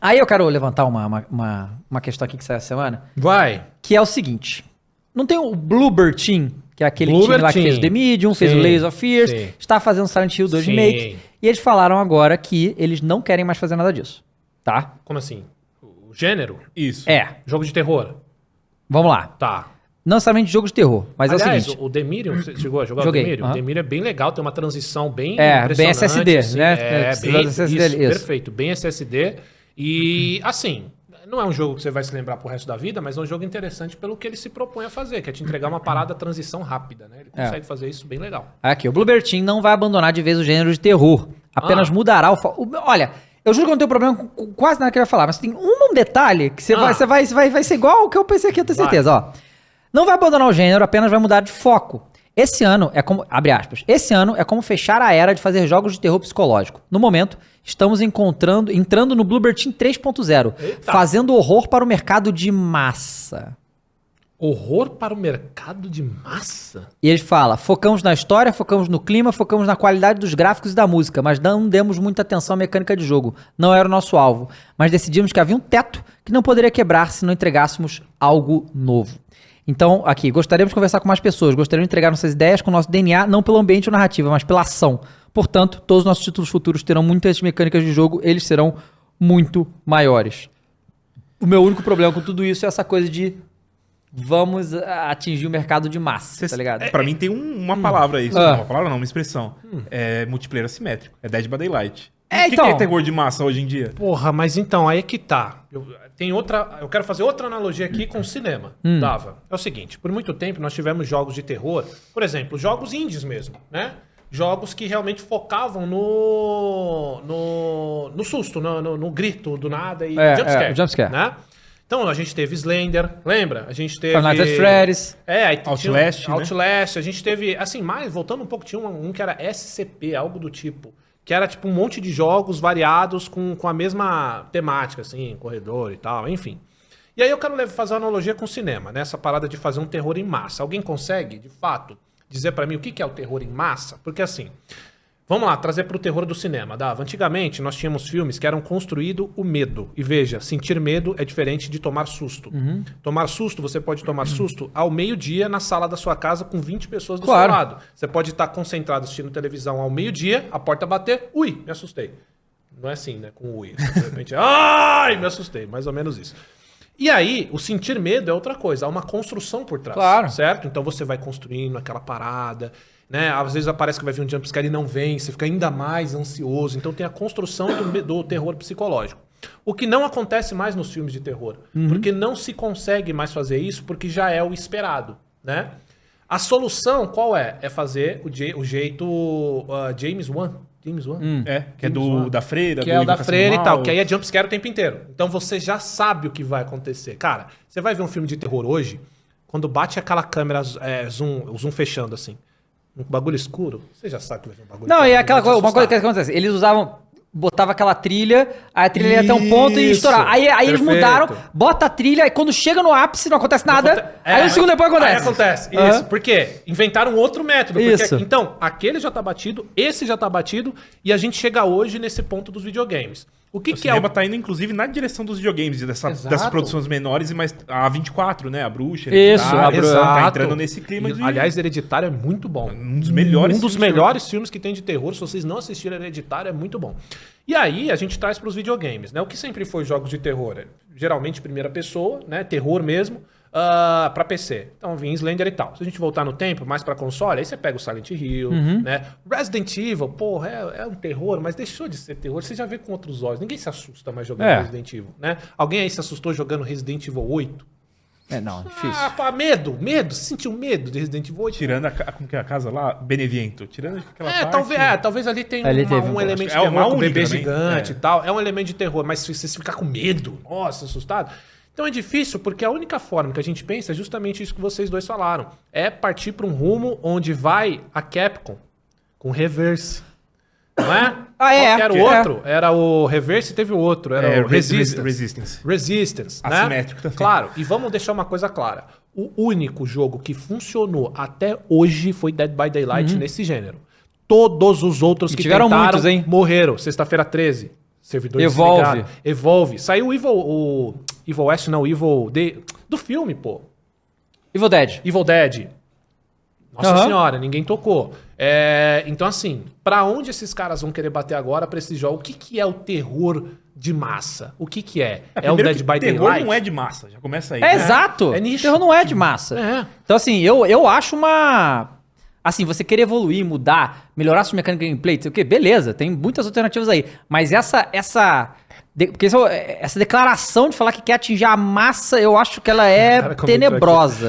Aí eu quero levantar uma questão aqui que saiu essa semana, Vai. que é o seguinte. Não tem o Bluebird Team, que é aquele Bluebird time lá que fez o Team. The Medium, fez o Sim, Layers of Fears, sim. está fazendo Silent Hill 2 Sim. Remake, e eles falaram agora que eles não querem mais fazer nada disso, tá? Como assim? O gênero? Isso. Jogo de terror? Vamos lá. Tá. Não necessariamente jogo de terror, mas Aliás, é o seguinte. o Demirium, você chegou a jogar Joguei, o Demirium? aham. O Demirium é bem legal, tem uma transição bem Bem impressionante. SSD, assim, né? Bem, SSD, isso. perfeito, bem SSD. E, assim, não é um jogo que você vai se lembrar pro resto da vida, mas é um jogo interessante pelo que ele se propõe a fazer, que é te entregar uma parada transição rápida, né? Ele consegue fazer isso bem legal. Aqui, o Bluebird Team não vai abandonar de vez o gênero de terror. Apenas mudará Olha, eu juro que eu não tenho problema com quase nada que ele vai falar, mas tem um detalhe que vai ser igual ao que eu pensei aqui, eu tenho certeza, ó. Não vai abandonar o gênero, apenas vai mudar de foco. Esse ano é como, abre aspas, esse ano é como fechar a era de fazer jogos de terror psicológico. No momento, estamos entrando no Bluebird Team 3.0, fazendo horror para o mercado de massa. Horror para o mercado de massa? E ele fala, focamos na história, focamos no clima, focamos na qualidade dos gráficos e da música, mas não demos muita atenção à mecânica de jogo. Não era o nosso alvo, mas decidimos que havia um teto que não poderia quebrar se não entregássemos algo novo. Então, aqui, gostaríamos de conversar com mais pessoas, gostaríamos de entregar nossas ideias com o nosso DNA, não pelo ambiente ou narrativa, mas pela ação. Portanto, todos os nossos títulos futuros terão muitas mecânicas de jogo, eles serão muito maiores. O meu único problema com tudo isso é essa coisa de vamos atingir o mercado de massa, tá ligado? Pra mim tem uma palavra isso. Uma palavra não, uma expressão. É multiplayer assimétrico. É Dead by Daylight. O que é terror de massa hoje em dia? Porra, mas então, aí é que tá. Eu quero fazer outra analogia aqui com o cinema, Dava. É o seguinte, por muito tempo nós tivemos jogos de terror, por exemplo, jogos indies mesmo, né? Jogos que realmente focavam no susto, no grito do nada e jumpscare. né? Então a gente teve Slender, lembra? A gente teve... Five Nights at Freddy's. Aí Outlast, tinha Outlast, a gente teve, assim, mais, voltando um pouco, tinha um que era SCP, algo do tipo. Que era tipo um monte de jogos variados com a mesma temática, assim, corredor e tal, enfim. E aí eu quero fazer uma analogia com o cinema, né? Essa parada de fazer um terror em massa. Alguém consegue, de fato, dizer pra mim o que é o terror em massa? Porque assim, vamos lá, trazer pro terror do cinema, Dava. Antigamente nós tínhamos filmes que eram construído o medo. E veja, sentir medo é diferente de tomar susto. Tomar susto, você pode tomar susto ao meio-dia na sala da sua casa com 20 pessoas do seu lado. Você pode estar concentrado assistindo televisão ao meio-dia, a porta bater, ui, me assustei. Não é assim, né? Com ui. De repente, ai, me assustei. Mais ou menos isso. E aí, o sentir medo é outra coisa. Há uma construção por trás. Claro. Certo? Então você vai construindo aquela parada, né? Às vezes aparece que vai vir um jumpscare e não vem, você fica ainda mais ansioso. Então tem a construção do terror psicológico. O que não acontece mais nos filmes de terror. Porque não se consegue mais fazer isso, porque já é o esperado, né? A solução qual é? É fazer o jeito James Wan. James Wan? Que é da freira, que é o da freira e tal, que aí é jumpscare o tempo inteiro. Então você já sabe o que vai acontecer. Cara, você vai ver um filme de terror hoje, quando bate aquela câmera zoom fechando assim, um bagulho escuro, você já sabe que vai ver um bagulho Não, escuro, e aquela coisa, uma assustar. coisa que acontece, eles botava aquela trilha, aí a trilha ia até um ponto e ia estourar. Aí eles perfeito. mudaram, bota a trilha, e quando chega no ápice não acontece nada, aí um segundo depois acontece. Aí acontece, isso. Por quê? Inventaram outro método. Porque, Isso. então, aquele já tá batido, esse já tá batido, e a gente chega hoje nesse ponto dos videogames. O que O é o... cinema tá indo, inclusive, na direção dos videogames, dessas Exato. produções menores, mas a 24, né? A Bruxa, Isso, tá entrando nesse clima de... Aliás, Hereditário é muito bom. Um dos melhores Um dos filmes melhores filmes que tem de terror. Se vocês não assistiram Hereditário, é muito bom. E aí, a gente traz pros videogames, né? O que sempre foi jogos de terror? Geralmente, primeira pessoa, né? Terror mesmo. Pra PC. Então vinha Slender e tal. Se a gente voltar no tempo, mais pra console, aí você pega o Silent Hill, né? Resident Evil, porra, é um terror, mas deixou de ser terror. Você já vê com outros olhos. Ninguém se assusta mais jogando Resident Evil, né? Alguém aí se assustou jogando Resident Evil 8? Não, difícil. Pá, medo. Você sentiu medo de Resident Evil 8? Tirando como que é a casa lá? Beneviento. Tirando aquela parte... Talvez ali tenha Ali um teve um elemento de pouco. É uma terror, com única bebê também. gigante e tal. É um elemento de terror, mas se você ficar com medo, nossa, assustado... Então é difícil porque a única forma que a gente pensa é justamente isso que vocês dois falaram. É partir para um rumo onde vai a Capcom com Reverse. Não é? Ah, é. Qual que era o outro? Era o Reverse e teve o outro. Era o Resistance. Resistance, né? Assimétrico também. Claro. E vamos deixar uma coisa clara. O único jogo que funcionou até hoje foi Dead by Daylight nesse gênero. Todos os outros que tiveram tentaram muitos, hein? morreram. Sexta-feira 13. servidor Evolve. desligado. Evolve. Saiu o Evil West, não, o Evil... do filme, pô. Evil Dead. Evil Dead. Nossa senhora, ninguém tocou. Então, assim, pra onde esses caras vão querer bater agora pra esse jogo? O que é o terror de massa? O que é? É o Dead by Daylight? Terror não é de massa, já começa aí. Exato. É nicho. Terror não é de massa. Então, assim, eu acho uma... Assim, você querer evoluir, mudar, melhorar sua mecânica de gameplay, sei o quê, beleza, tem muitas alternativas aí. Mas porque essa declaração de falar que quer atingir a massa, eu acho que ela é tenebrosa.